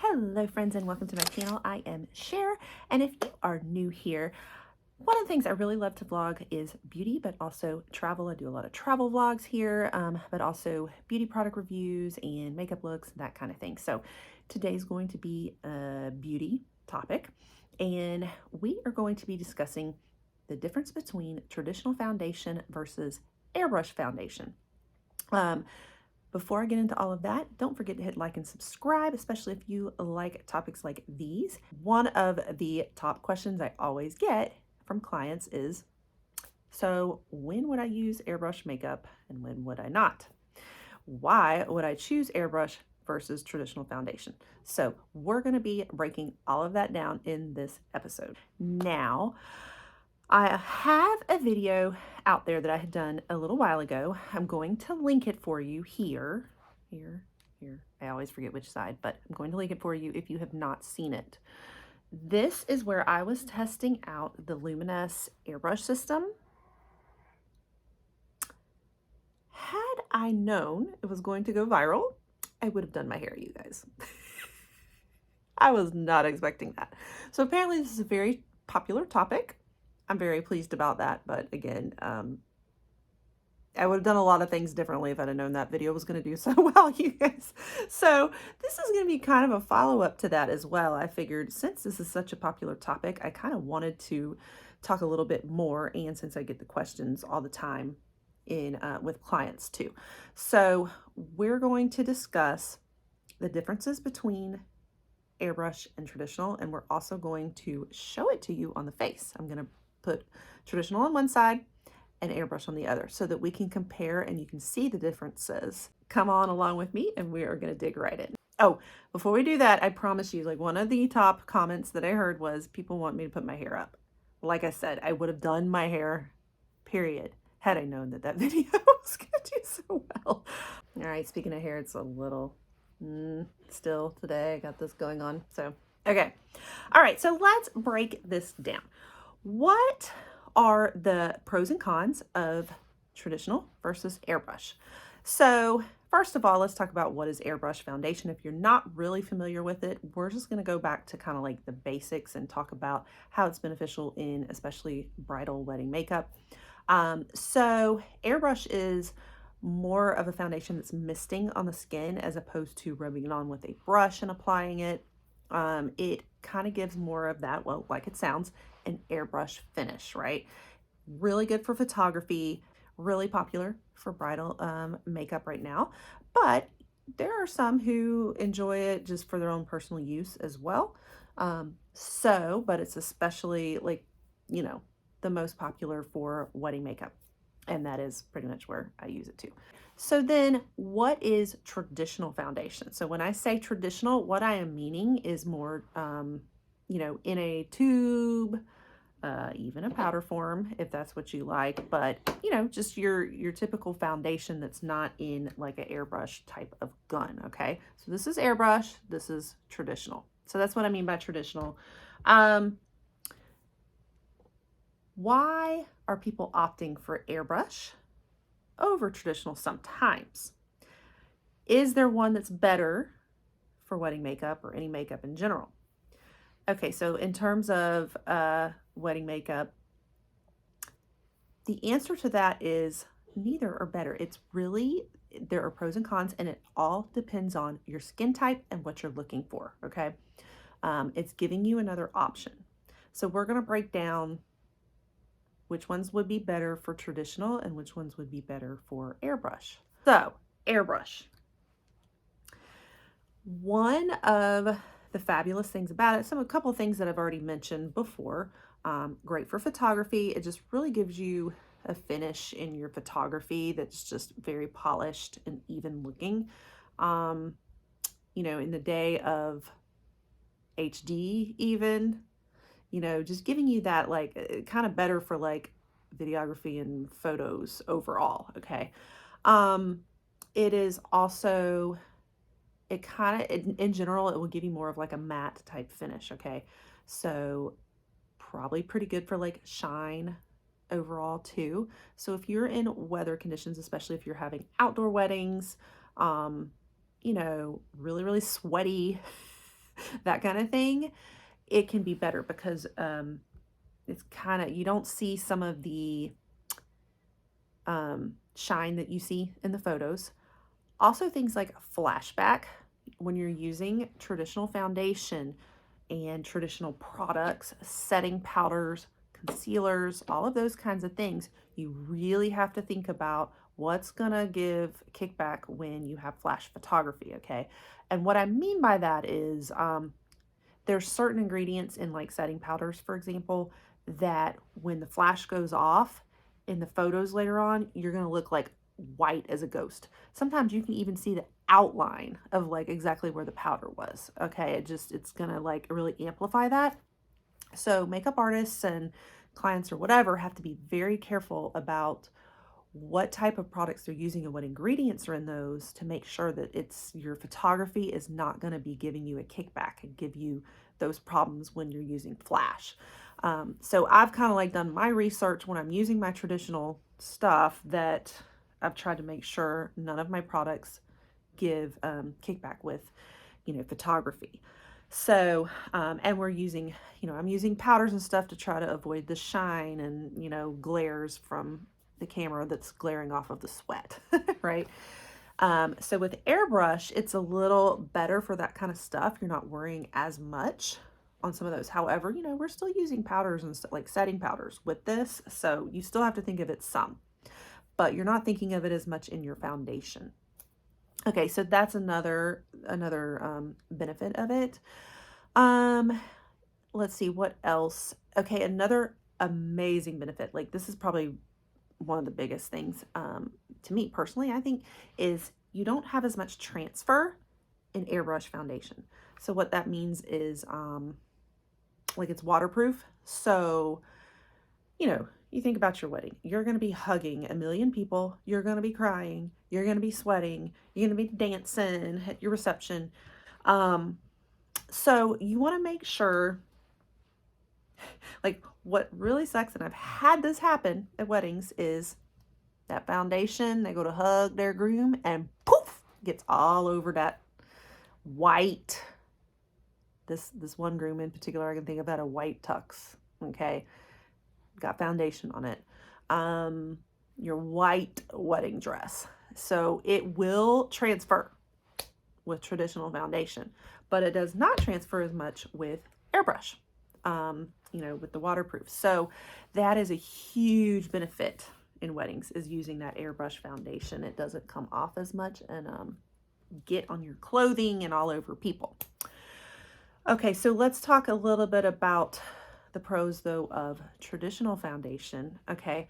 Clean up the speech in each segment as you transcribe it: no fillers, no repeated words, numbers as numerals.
Hello friends and welcome to my channel. I am Cher, and if you are new here, one of the things I really love to vlog is beauty, but also travel. I do a lot of travel vlogs here, but also beauty product reviews and makeup looks, that kind of thing. So today's going to be a beauty topic, and we are going to be discussing the difference between traditional foundation versus airbrush foundation. Before I get into all of that, don't forget to hit like and subscribe, especially if you like topics like these. One of the top questions I always get from clients is, so when would I use airbrush makeup and when would I not? Why would I choose airbrush versus traditional foundation? So we're going to be breaking all of that down in this episode. Now, I have a video out there that I had done a little while ago. I'm going to link it for you here. I always forget which side, but I'm going to link it for you if you have not seen it. This is where I was testing out the Luminess Airbrush system. Had I known it was going to go viral, I would have done my hair, you guys. I was not expecting that. So apparently this is a very popular topic. I'm very pleased about that, but again, I would have done a lot of things differently if I'd have known that video was going to do so well, you guys. So this is going to be kind of a follow-up to that as well. I figured since this is such a popular topic, I kind of wanted to talk a little bit more, and since I get the questions all the time in with clients too. So we're going to discuss the differences between airbrush and traditional, and we're also going to show it to you on the face. I'm going to put traditional on one side and airbrush on the other so that we can compare and you can see the differences. Come on along with me and we are going to dig right in. Oh, before we do that, I promise you, like, one of the top comments that I heard was people want me to put my hair up. Like I said, I would have done my hair, period, had I known that that video was going to do so well. All right, speaking of hair, it's a little still today. I got this going on. So, okay. All right, so let's break this down. What are the pros and cons of traditional versus airbrush? So first of all, let's talk about what is airbrush foundation. If you're not really familiar with it, we're just going to go back to kind of like the basics and talk about how it's beneficial in especially bridal wedding makeup. So airbrush is more of a foundation that's misting on the skin as opposed to rubbing it on with a brush and applying it. It kind of gives more of that, well, like it sounds, an airbrush finish, right? Really good for photography, really popular for bridal makeup right now, but there are some who enjoy it just for their own personal use as well. But it's especially, like, you know, the most popular for wedding makeup, and that is pretty much where I use it too. So then what is traditional foundation? So when I say traditional, what I am meaning is more, you know, in a tube, even a powder form, if that's what you like, but you know, just your typical foundation that's not in like an airbrush type of gun. Okay. So this is airbrush, this is traditional. So that's what I mean by traditional. Why are people opting for airbrush over traditional sometimes? Is there one that's better for wedding makeup or any makeup in general? Okay, so in terms of wedding makeup, the answer to that is neither are better. It's really, there are pros and cons, and it all depends on your skin type and what you're looking for, okay? It's giving you another option. So we're going to break down which ones would be better for traditional and which ones would be better for airbrush. So, airbrush. One of the fabulous things about it, a couple of things that I've already mentioned before, great for photography. It just really gives you a finish in your photography that's just very polished and even looking. You know, in the day of HD even, you know, just giving you that, like, kind of better for like videography and photos overall. Okay. It is also, it kind of, in general, it will give you more of like a matte type finish. Okay. So probably pretty good for like shine overall too. So if you're in weather conditions, especially if you're having outdoor weddings, you know, really, really sweaty that kind of thing, it can be better because it's kind of, you don't see some of the shine that you see in the photos. Also, things like flashback when you're using traditional foundation and traditional products, setting powders, concealers, all of those kinds of things, you really have to think about what's gonna give kickback when you have flash photography, okay? And what I mean by that is there's certain ingredients in like setting powders, for example, that when the flash goes off in the photos later on, you're gonna look like white as a ghost. Sometimes you can even see the outline of like exactly where the powder was. Okay, it's gonna like really amplify that. So makeup artists and clients or whatever have to be very careful about what type of products they're using and what ingredients are in those to make sure that your photography is not going to be giving you a kickback and give you those problems when you're using flash. So I've kind of like done my research when I'm using my traditional stuff, that I've tried to make sure none of my products give kickback with, photography. So, and we're using, I'm using powders and stuff to try to avoid the shine and, glares from the camera that's glaring off of the sweat, right? So with airbrush, it's a little better for that kind of stuff. You're not worrying as much on some of those. However, we're still using powders and stuff like setting powders with this. So you still have to think of it some, but you're not thinking of it as much in your foundation. Okay, so that's another benefit of it. Let's see what else. Okay, another amazing benefit. Like this is probably one of the biggest things to me personally, I think, is you don't have as much transfer in airbrush foundation. So what that means is like it's waterproof. So, you think about your wedding. You're going to be hugging a million people. You're going to be crying. You're going to be sweating. You're going to be dancing at your reception. So you want to make sure, like what really sucks, and I've had this happen at weddings, is that foundation, they go to hug their groom and poof, gets all over that white. This one groom in particular, I can think of, had a white tux, okay? Got foundation on it. Your white wedding dress. So it will transfer with traditional foundation, but it does not transfer as much with airbrush, with the waterproof. So that is a huge benefit in weddings, is using that airbrush foundation. It doesn't come off as much and get on your clothing and all over people. Okay, so let's talk a little bit about the pros though of traditional foundation. Okay,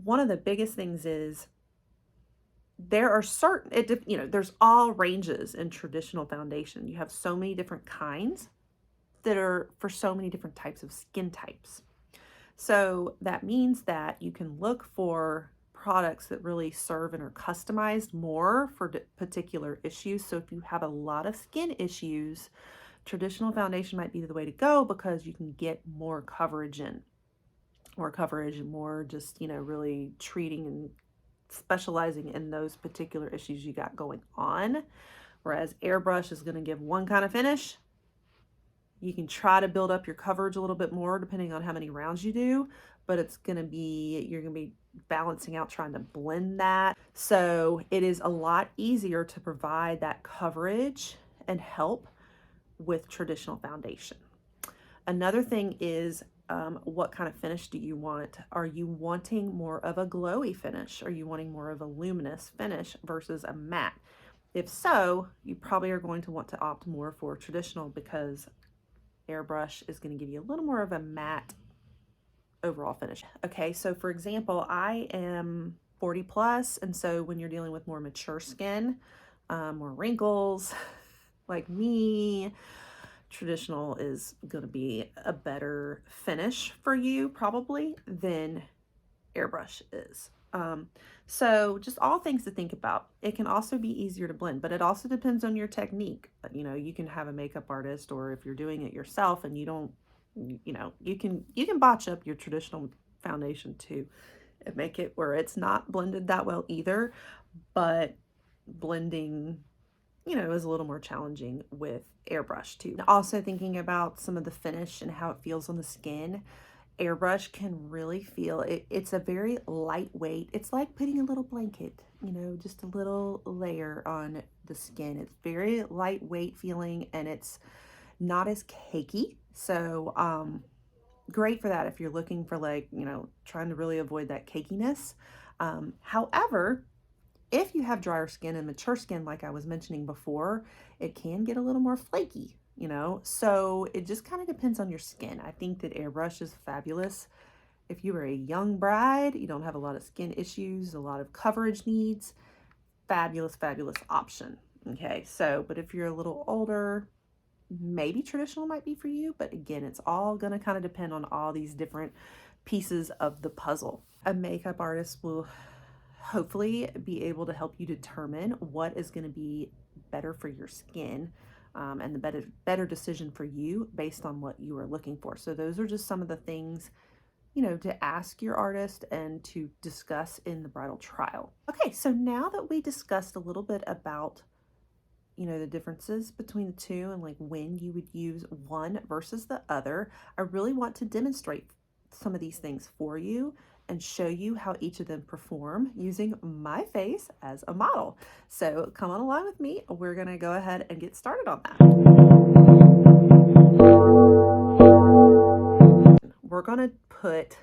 one of the biggest things is there are there's all ranges in traditional foundation. You have so many different kinds that are for so many different types of skin types. So that means that you can look for products that really serve and are customized more for particular issues. So if you have a lot of skin issues, traditional foundation might be the way to go, because you can get more coverage and more just, really treating and specializing in those particular issues you got going on. Whereas airbrush is going to give one kind of finish. You can try to build up your coverage a little bit more depending on how many rounds you do, but you're going to be balancing out, trying to blend that. So it is a lot easier to provide that coverage and help with traditional foundation. Another thing is, what kind of finish do you want? Are you wanting more of a glowy finish? Are you wanting more of a luminous finish versus a matte? If so, you probably are going to want to opt more for traditional, because airbrush is going to give you a little more of a matte overall finish. Okay, so for example, I am 40 plus, and so when you're dealing with more mature skin, more wrinkles, like me, traditional is going to be a better finish for you probably than airbrush is. So just all things to think about. It can also be easier to blend, but it also depends on your technique. You can have a makeup artist, or if you're doing it yourself and you don't, you can botch up your traditional foundation too and make it where it's not blended that well either, but blending you know, is a little more challenging with airbrush too. Also thinking about some of the finish and how it feels on the skin, airbrush can really feel it. It's a very lightweight. It's like putting a little blanket, you know, just a little layer on the skin. It's very lightweight feeling and it's not as cakey. So, great for that if you're looking for, like, you know, trying to really avoid that cakiness. However, if you have drier skin and mature skin, like I was mentioning before, it can get a little more flaky, you know? So it just kind of depends on your skin. I think that airbrush is fabulous. If you are a young bride, you don't have a lot of skin issues, a lot of coverage needs, fabulous, fabulous option. Okay, so, but if you're a little older, maybe traditional might be for you, but again, it's all going to kind of depend on all these different pieces of the puzzle. A makeup artist will hopefully be able to help you determine what is going to be better for your skin, and the better decision for you based on what you are looking for. So those are just some of the things, you know, to ask your artist and to discuss in the bridal trial. Okay, so now that we discussed a little bit about, you know, the differences between the two and like when you would use one versus the other, I really want to demonstrate some of these things for you and show you how each of them perform using my face as a model. So come on along with me. We're gonna go ahead and get started on that. We're gonna put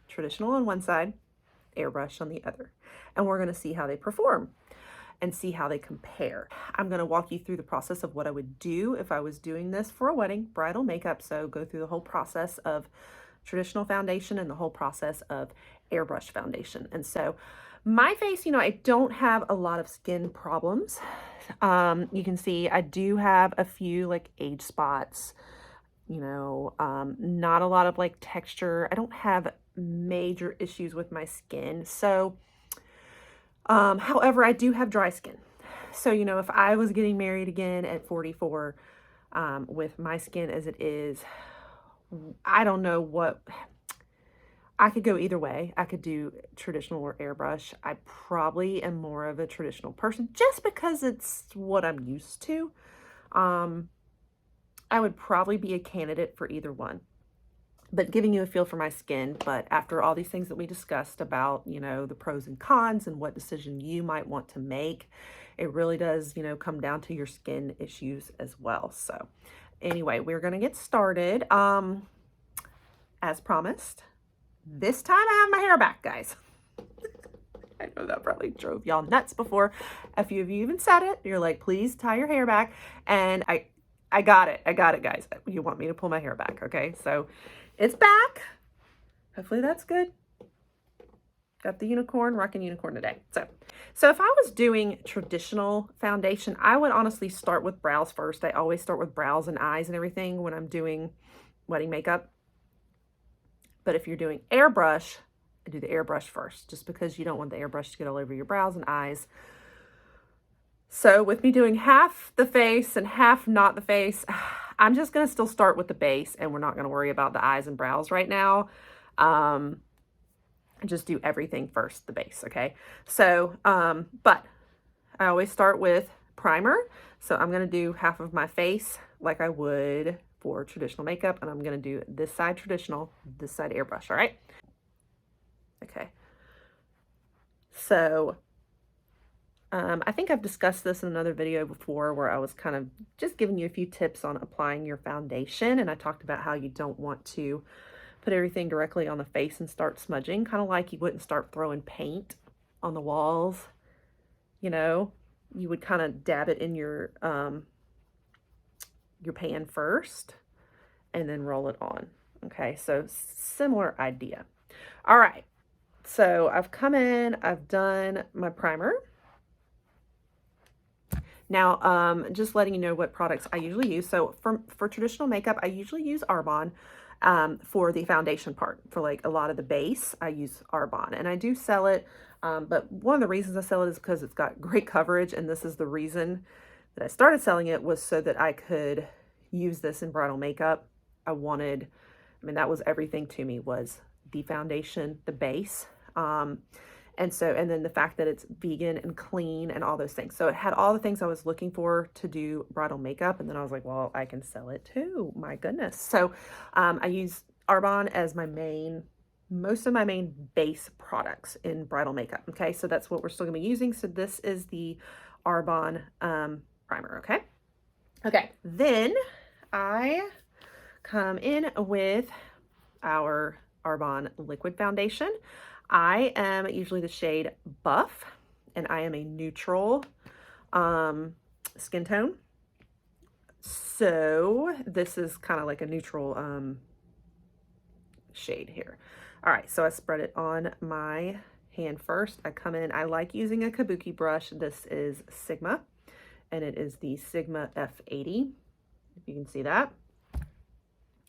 traditional on one side, airbrush on the other, and we're gonna see how they perform and see how they compare. I'm going to walk you through the process of what I would do if I was doing this for a wedding, bridal makeup. So go through the whole process of traditional foundation and the whole process of airbrush foundation. And so my face, you know, I don't have a lot of skin problems. You can see I do have a few like age spots, you know, not a lot of like texture. I don't have major issues with my skin. So however, I do have dry skin. So, you know, if I was getting married again at 44, with my skin as it is, I don't know what, I could go either way. I could do traditional or airbrush. I probably am more of a traditional person just because it's what I'm used to. I would probably be a candidate for either one, but giving you a feel for my skin. But after all these things that we discussed about, you know, the pros and cons and what decision you might want to make, it really does, you know, come down to your skin issues as well. So anyway, we're going to get started. As promised, this time I have my hair back, guys. I know that probably drove y'all nuts before. A few of you even said it. You're like, please tie your hair back. And I got it. I got it, guys. You want me to pull my hair back. Okay. So it's back. Hopefully that's good. Got the unicorn, rocking unicorn today. So if I was doing traditional foundation, I would honestly start with brows first. I always start with brows and eyes and everything when I'm doing wedding makeup. But if you're doing airbrush, I do the airbrush first, just because you don't want the airbrush to get all over your brows and eyes. So with me doing half the face and half not the face, I'm just going to still start with the base, and we're not going to worry about the eyes and brows right now. Just do everything first, the base, okay? So, but I always start with primer. So I'm going to do half of my face like I would for traditional makeup, and I'm going to do this side traditional, this side airbrush, all right? Okay. So I think I've discussed this in another video before where I was kind of just giving you a few tips on applying your foundation, and I talked about how you don't want to put everything directly on the face and start smudging, kind of like you wouldn't start throwing paint on the walls, you know. You would kind of dab it in your pan first and then roll it on. Okay, so similar idea. All right, so I've come in, I've done my primer. Now, just letting you know what products I usually use. So for traditional makeup, I usually use Arbonne. For the foundation part, for like a lot of the base, I use Arbonne, and I do sell it. But one of the reasons I sell it is because it's got great coverage, and this is the reason that I started selling it, was so that I could use this in bridal makeup. I mean, that was everything to me, was the foundation, the base. And so, and then the fact that it's vegan and clean and all those things. So it had all the things I was looking for to do bridal makeup. And then I was like, well, I can sell it too. My goodness. So I use Arbonne as my main, most of my main base products in bridal makeup. Okay. So that's what we're still gonna be using. So this is the Arbonne primer. Okay. Okay. Then I come in with our Arbonne liquid foundation. I am usually the shade Buff, and I am a neutral skin tone. So this is kind of like a neutral shade here. All right, so I spread it on my hand first. I come in, I like using a kabuki brush. This is Sigma, and it is the Sigma F80, if you can see that.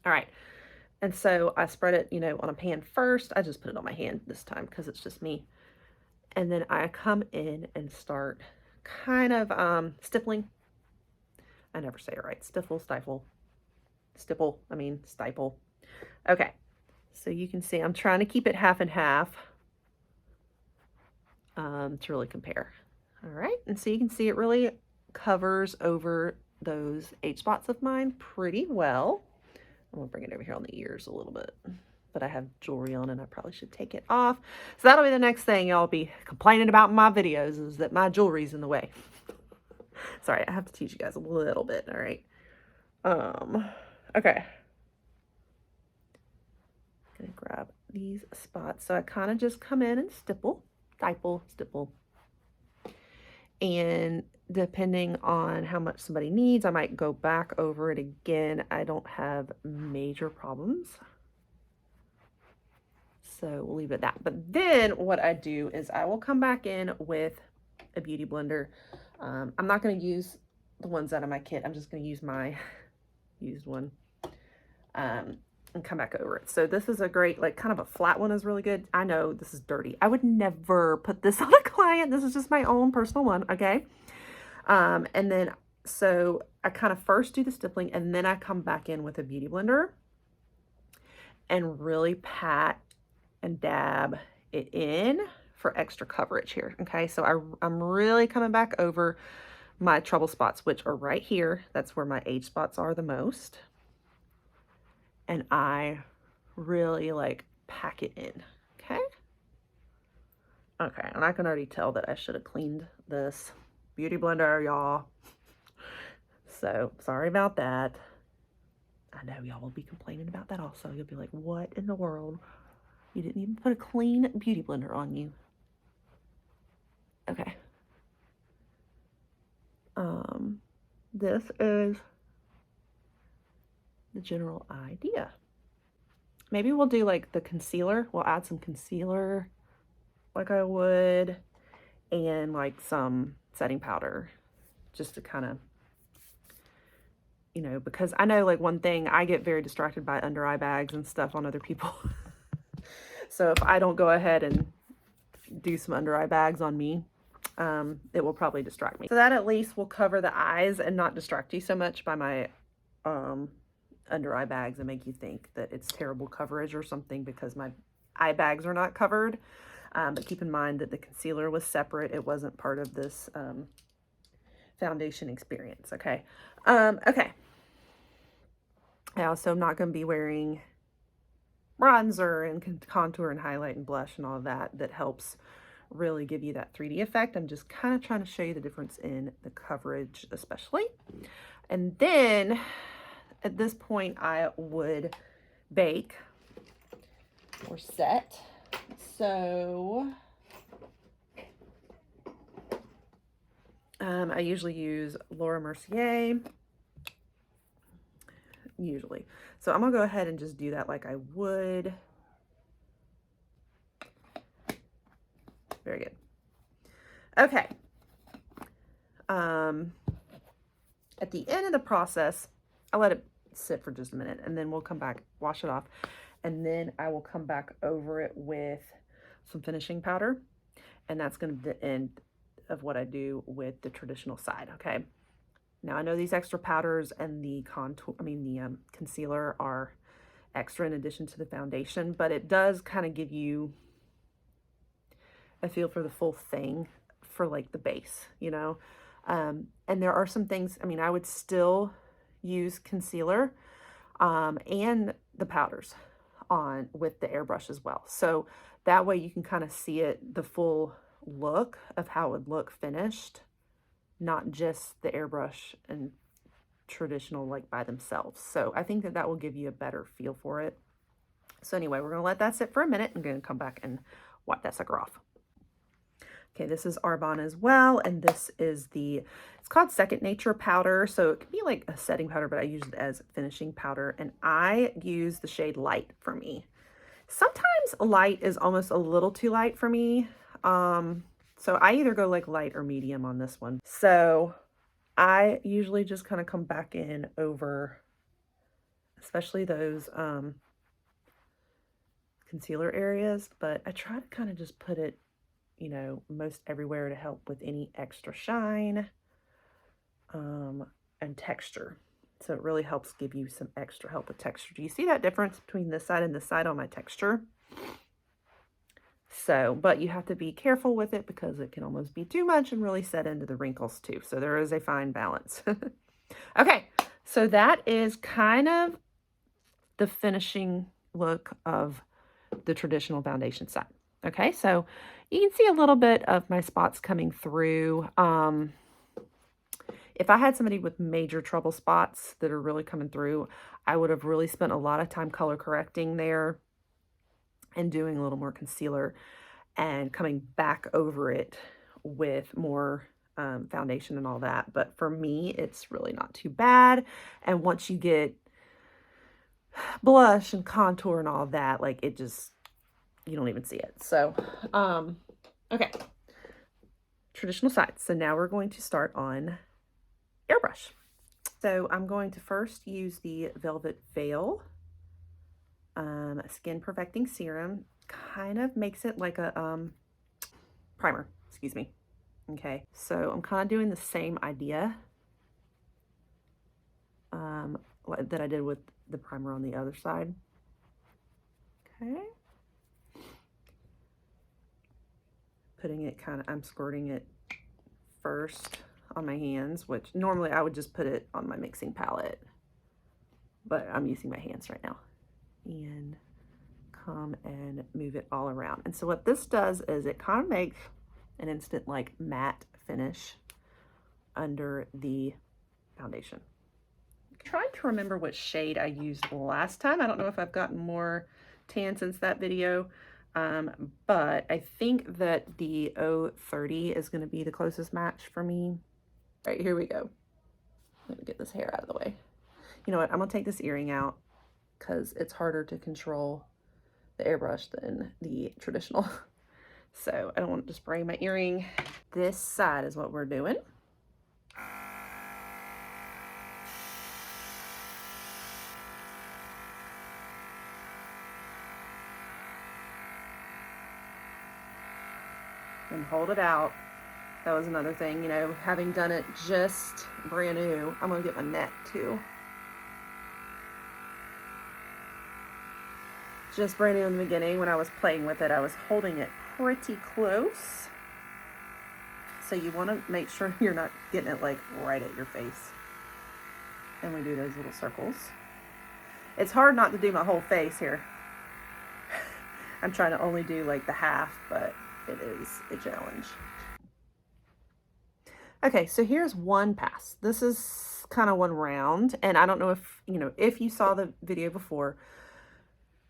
All right. And so I spread it, you know, on a pan first. I just put it on my hand this time because it's just me. And then I come in and start kind of stippling. I never say it right. Stifle, stifle, stipple, I mean stipple. Okay, so you can see I'm trying to keep it half and half to really compare. All right, and so you can see it really covers over those age spots of mine pretty well. I'm gonna bring it over here on the ears a little bit, but I have jewelry on and I probably should take it off. So that'll be the next thing y'all be complaining about in my videos, is that my jewelry's in the way. Sorry, I have to teach you guys a little bit, all right? Okay. I'm gonna grab these spots. So I kind of just come in and stipple, stipple. And depending on how much somebody needs, I might go back over it again. I don't have major problems. So we'll leave it at that. But then what I do is I will come back in with a beauty blender. I'm not going to use the ones out of my kit. I'm just going to use my used one and come back over it. So this is a great, like kind of a flat one is really good. I know this is dirty. I would never put this on a client. This is just my own personal one. Okay. And then, so I kind of first do the stippling and then I come back in with a beauty blender and really pat and dab it in for extra coverage here. Okay. So I'm really coming back over my trouble spots, which are right here. That's where my age spots are the most. And I really like pack it in. Okay. Okay. And I can already tell that I should have cleaned this beauty blender, y'all. So sorry about that. I know y'all will be complaining about that also. You'll be like, what in the world? You didn't even put a clean beauty blender on you. Okay. This is the general idea. Maybe we'll do like the concealer. We'll add some concealer like I would, and like some setting powder, just to kind of, you know, because I know like one thing, I get very distracted by under eye bags and stuff on other people. So if I don't go ahead and do some under eye bags on me, it will probably distract me. So that at least will cover the eyes and not distract you so much by my under eye bags and make you think that it's terrible coverage or something because my eye bags are not covered. But keep in mind that the concealer was separate. It wasn't part of this foundation experience. Okay. Okay. I also am not going to be wearing bronzer and contour and highlight and blush and all of that. That helps really give you that 3D effect. I'm just kind of trying to show you the difference in the coverage, especially. And then at this point, I would bake or set. So I usually use Laura Mercier. Usually. So I'm gonna go ahead and just do that like I would. Very good. Okay. At the end of the process, I let it sit for just a minute and then we'll come back, wash it off. And then I will come back over it with some finishing powder. And that's going to be the end of what I do with the traditional side. Okay. Now I know these extra powders and the concealer are extra in addition to the foundation, but it does kind of give you a feel for the full thing for like the base, you know? And there are some things, I mean, I would still use concealer and the powders on with the airbrush as well. So that way you can kind of see it, the full look of how it would look finished, not just the airbrush and traditional like by themselves. So I think that that will give you a better feel for it. So anyway, we're going to let that sit for a minute. I'm going to come back and wipe that sucker off. Okay, this is Arbonne as well, and this is it's called Second Nature powder, so it can be like a setting powder, but I use it as finishing powder, and I use the shade Light for me. Sometimes light is almost a little too light for me, so I either go like light or medium on this one. So I usually just kind of come back in over, especially those concealer areas, but I try to kind of just put it, you know, most everywhere to help with any extra shine and texture. So it really helps give you some extra help with texture. Do you see that difference between this side and this side on my texture? So, but you have to be careful with it because it can almost be too much and really set into the wrinkles too. So there is a fine balance. Okay, so that is kind of the finishing look of the traditional foundation side. Okay, so you can see a little bit of my spots coming through. If I had somebody with major trouble spots that are really coming through, I would have really spent a lot of time color correcting there and doing a little more concealer and coming back over it with more foundation and all that. But for me, it's really not too bad. And once you get blush and contour and all that, like it just, you don't even see it. So, okay. Traditional side. So now we're going to start on airbrush. So I'm going to first use the Velvet Veil Skin Perfecting Serum. Kind of makes it like a primer, excuse me. Okay, so I'm kind of doing the same idea that I did with the primer on the other side. Okay. Putting it kind of, I'm squirting it first on my hands, which normally I would just put it on my mixing palette, but I'm using my hands right now. And come and move it all around. And so what this does is it kind of makes an instant like matte finish under the foundation. I'm trying to remember what shade I used last time. I don't know if I've gotten more tan since that video, but I think that the 030 is going to be the closest match for me. All right, here we go. Let me get this hair out of the way. You know what? I'm going to take this earring out because it's harder to control the airbrush than the traditional. So I don't want to spray my earring. This side is what we're doing. And hold it out. That was another thing, you know, having done it just brand new. I'm gonna get my neck too. Just brand new in the beginning when I was playing with it, I was holding it pretty close. So you want to make sure you're not getting it like right at your face. And we do those little circles. It's hard not to do my whole face here. I'm trying to only do like the half, but it is a challenge. Okay, so here's one pass. This is kind of one round, and I don't know if, you know, if you saw the video before,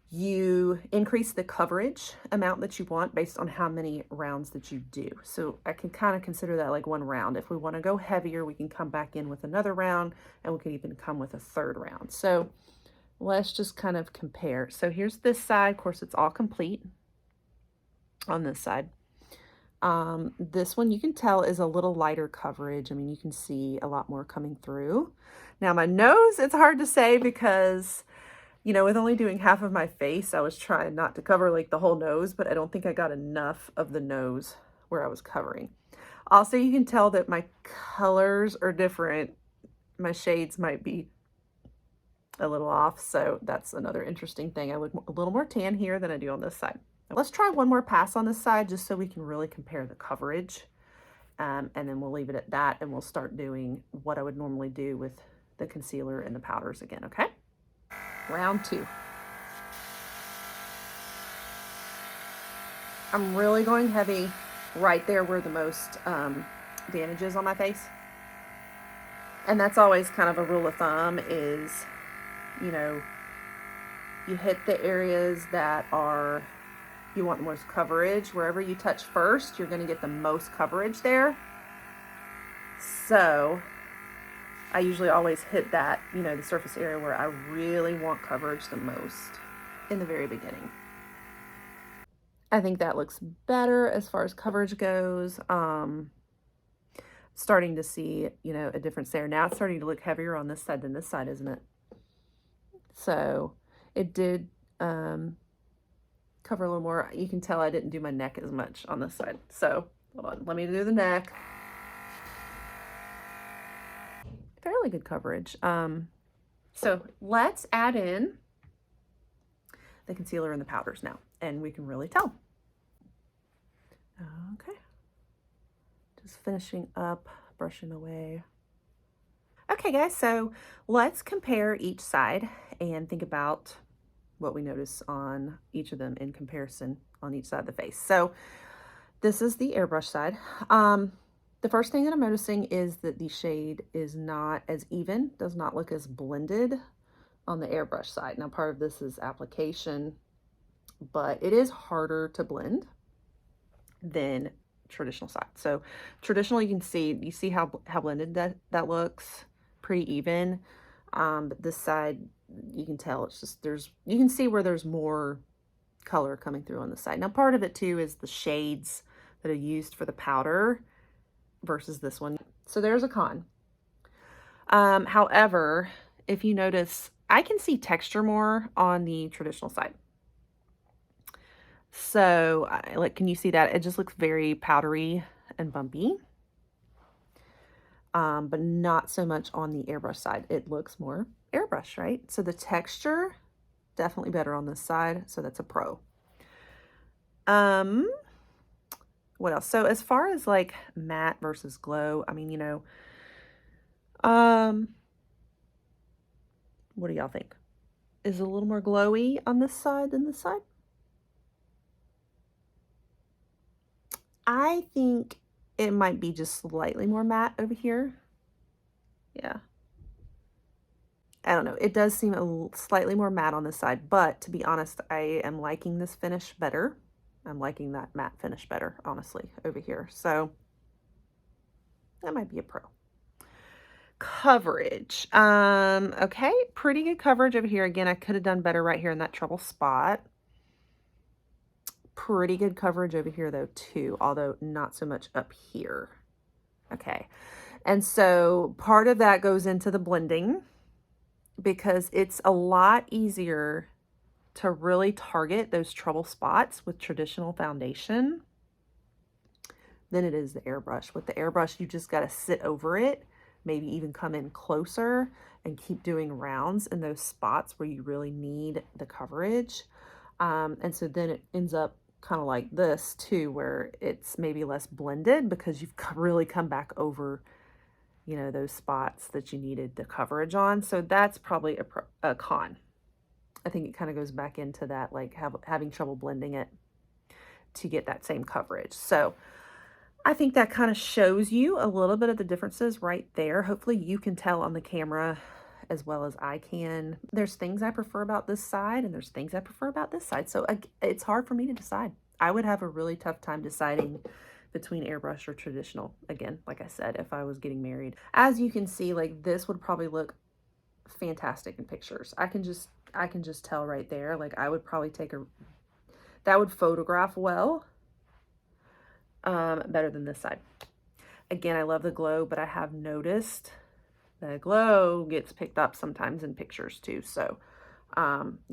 you increase the coverage amount that you want based on how many rounds that you do. So I can kind of consider that like one round. If we want to go heavier, we can come back in with another round, and we can even come with a third round. So let's just kind of compare. So here's this side. Of course, it's all complete on this side. This one you can tell is a little lighter coverage. I mean, you can see a lot more coming through. Now my nose, it's hard to say because, you know, with only doing half of my face, I was trying not to cover like the whole nose, but I don't think I got enough of the nose where I was covering. Also, you can tell that my colors are different. My shades might be a little off, so that's another interesting thing. I look a little more tan here than I do on this side. Let's try one more pass on this side just so we can really compare the coverage. And then we'll leave it at that, and we'll start doing what I would normally do with the concealer and the powders again, okay? Round 2. I'm really going heavy right there where the most damage is on my face. And that's always kind of a rule of thumb is, you know, you hit the areas that are, you want the most coverage. Wherever you touch first, you're going to get the most coverage there. So I usually always hit that, you know, the surface area where I really want coverage the most in the very beginning. I think that looks better as far as coverage goes. Starting to see, you know, a difference there. Now it's starting to look heavier on this side than this side, isn't it? So it did cover a little more. You can tell I didn't do my neck as much on this side. So hold on, let me do the neck. Fairly good coverage. So let's add in the concealer and the powders now, and we can really tell. Okay. Just finishing up, brushing away. Okay, guys, so let's compare each side and think about what we notice on each of them in comparison on each side of the face. So this is the airbrush side. The first thing that I'm noticing is that the shade is not as even, does not look as blended on the airbrush side. Now, part of this is application, but it is harder to blend than traditional side. So traditional, you see how blended that looks, pretty even. But this side, you can tell it's just, you can see where there's more color coming through on the side. Now, part of it too is the shades that are used for the powder versus this one. So there's a con. However, if you notice, I can see texture more on the traditional side. So like, can you see that? It just looks very powdery and bumpy. But not so much on the airbrush side. It looks more airbrush, right? So the texture, definitely better on this side. So that's a pro. What else? So as far as like matte versus glow, I mean, you know, what do y'all think? Is it a little more glowy on this side than this side? I think it might be just slightly more matte over here. Yeah. I don't know. It does seem slightly more matte on this side, but to be honest, I am liking this finish better. I'm liking that matte finish better, honestly, over here. So that might be a pro. Coverage. Okay, pretty good coverage over here. Again, I could have done better right here in that trouble spot. Pretty good coverage over here though too, although not so much up here. Okay, and so part of that goes into the blending because it's a lot easier to really target those trouble spots with traditional foundation than it is the airbrush. With the airbrush, you just got to sit over it, maybe even come in closer and keep doing rounds in those spots where you really need the coverage. And so then it ends up kind of like this too, where it's maybe less blended because you've really come back over, you know, those spots that you needed the coverage on. So that's probably a con. I think it kind of goes back into that, like having trouble blending it to get that same coverage. So I think that kind of shows you a little bit of the differences right there. Hopefully you can tell on the camera as well as I can. There's things I prefer about this side and there's things I prefer about this side. So it's hard for me to decide. I would have a really tough time deciding between airbrush or traditional. Again, like I said, if I was getting married. As you can see, like this would probably look fantastic in pictures. I can just tell right there, like I would probably that would photograph well, better than this side. Again, I love the glow, but I have noticed the glow gets picked up sometimes in pictures too. So,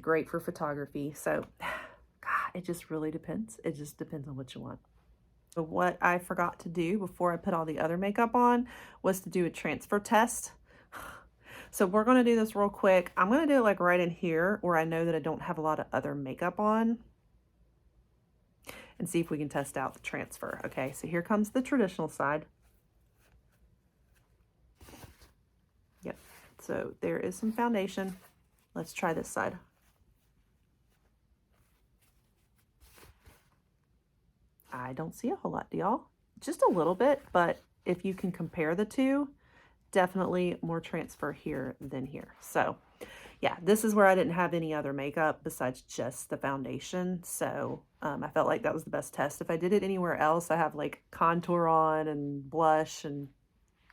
great for photography. So, God, it just really depends. It just depends on what you want. So what I forgot to do before I put all the other makeup on was to do a transfer test. So we're going to do this real quick. I'm going to do it like right in here where I know that I don't have a lot of other makeup on. and see if we can test out the transfer. Okay, so here comes the traditional side. Yep, so there is some foundation. Let's try this side. I don't see a whole lot, do y'all? Just a little bit, but if you can compare the two, definitely more transfer here than here. So yeah, this is where I didn't have any other makeup besides just the foundation. So I felt like that was the best test. If I did it anywhere else, I have like contour on and blush and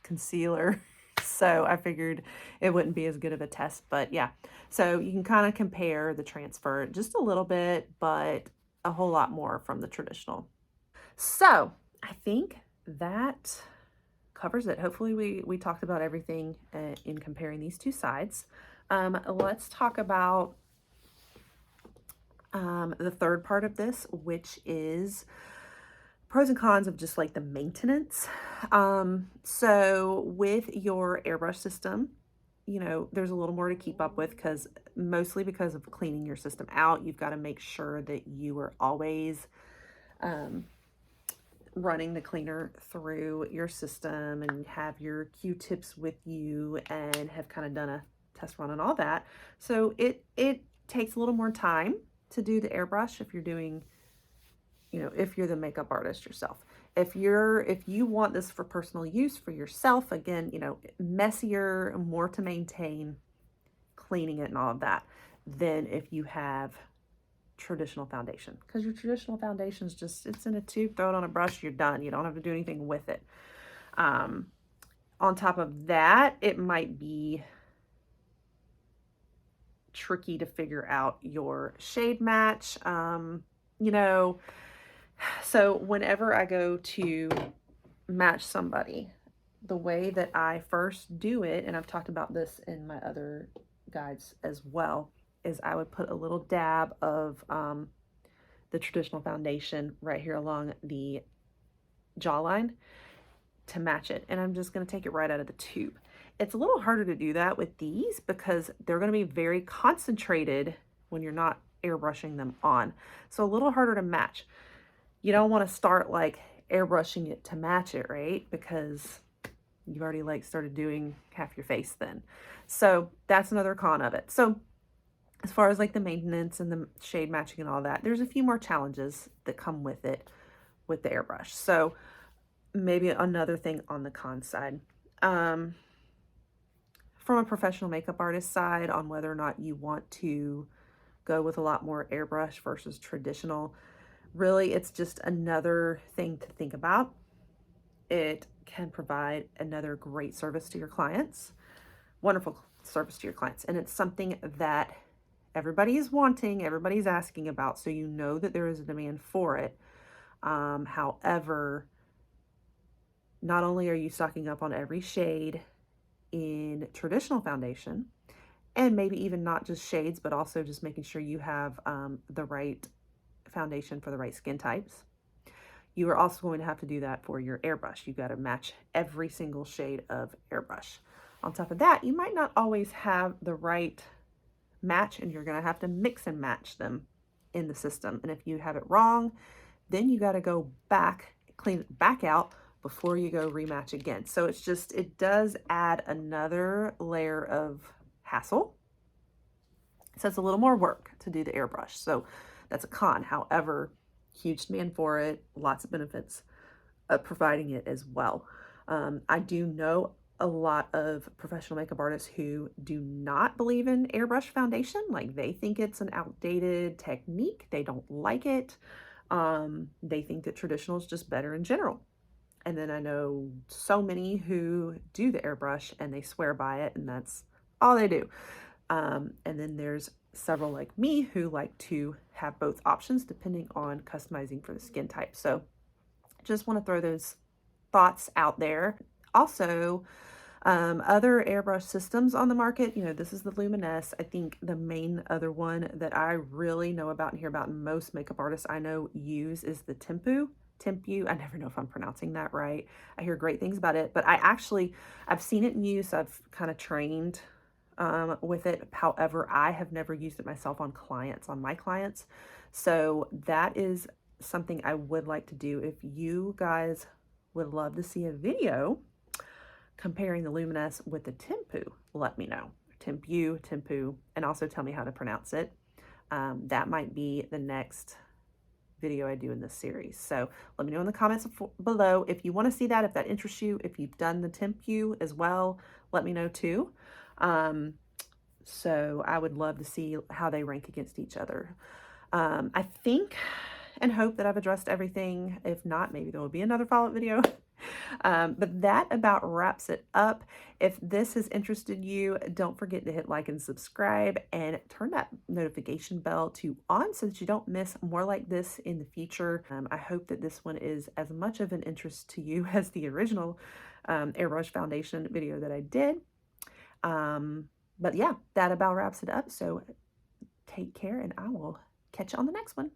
concealer. So I figured it wouldn't be as good of a test, but yeah. So you can kind of compare the transfer just a little bit, but a whole lot more from the traditional. So I think that covers it. Hopefully we talked about everything in comparing these two sides. Let's talk about the third part of this, which is pros and cons of just like the maintenance. So with your airbrush system, you know, there's a little more to keep up with because mostly because of cleaning your system out, you've got to make sure that you are always running the cleaner through your system and have your Q-tips with you and have kind of done a test run and all that. So it takes a little more time to do the airbrush if you're doing, you know, if you're the makeup artist yourself. If you want this for personal use for yourself, again, you know, messier, more to maintain, cleaning it and all of that, than if you have traditional foundation, because your traditional foundation is just, it's in a tube, throw it on a brush, you're done. You don't have to do anything with it. On top of that, it might be tricky to figure out your shade match. You know, so whenever I go to match somebody, the way that I first do it, and I've talked about this in my other guides as well, is I would put a little dab of the traditional foundation right here along the jawline to match it. And I'm just going to take it right out of the tube. It's a little harder to do that with these because they're going to be very concentrated when you're not airbrushing them on. So a little harder to match. You don't want to start like airbrushing it to match it, right? Because you've already like started doing half your face then. So that's another con of it. So as far as like the maintenance and the shade matching and all that, there's a few more challenges that come with it with the airbrush. So maybe another thing on the con side. From a professional makeup artist side, on whether or not you want to go with a lot more airbrush versus traditional, really it's just another thing to think about. It can provide another great service to your clients, wonderful service to your clients, and it's something that everybody is wanting, everybody's asking about, so you know that there is a demand for it. However, not only are you stocking up on every shade in traditional foundation, and maybe even not just shades, but also just making sure you have the right foundation for the right skin types. You are also going to have to do that for your airbrush. You've got to match every single shade of airbrush. On top of that, you might not always have the right match, and you're going to have to mix and match them in the system. And if you have it wrong, then you got to go back, clean it back out before you go rematch again. So it's just, it does add another layer of hassle. So it's a little more work to do the airbrush. So that's a con. However, huge demand for it, lots of benefits of providing it as well. I do know a lot of professional makeup artists who do not believe in airbrush foundation. Like they think it's an outdated technique. They don't like it. They think that traditional is just better in general. And then I know so many who do the airbrush and they swear by it and that's all they do. And then there's several like me who like to have both options depending on customizing for the skin type. So just want to throw those thoughts out there. Also, other airbrush systems on the market, you know, this is the Luminess. I think the main other one that I really know about and hear about, and most makeup artists I know use, is the Tempu. I never know if I'm pronouncing that right. I hear great things about it, but I've seen it in use. I've kind of trained with it. However, I have never used it myself on my clients. So that is something I would like to do. If you guys would love to see a video comparing the Luminess with the Tempu, let me know. Tempu, and also tell me how to pronounce it. That might be the next video I do in this series. So let me know in the comments below if you want to see that, if that interests you, if you've done the Tempu as well, let me know too. So I would love to see how they rank against each other. I think and hope that I've addressed everything. If not, maybe there will be another follow-up video. But that about wraps it up. If this has interested you, don't forget to hit like and subscribe and turn that notification bell to on so that you don't miss more like this in the future. I hope that this one is as much of an interest to you as the original Airbrush Foundation video that I did. But yeah, that about wraps it up. So take care, and I will catch you on the next one.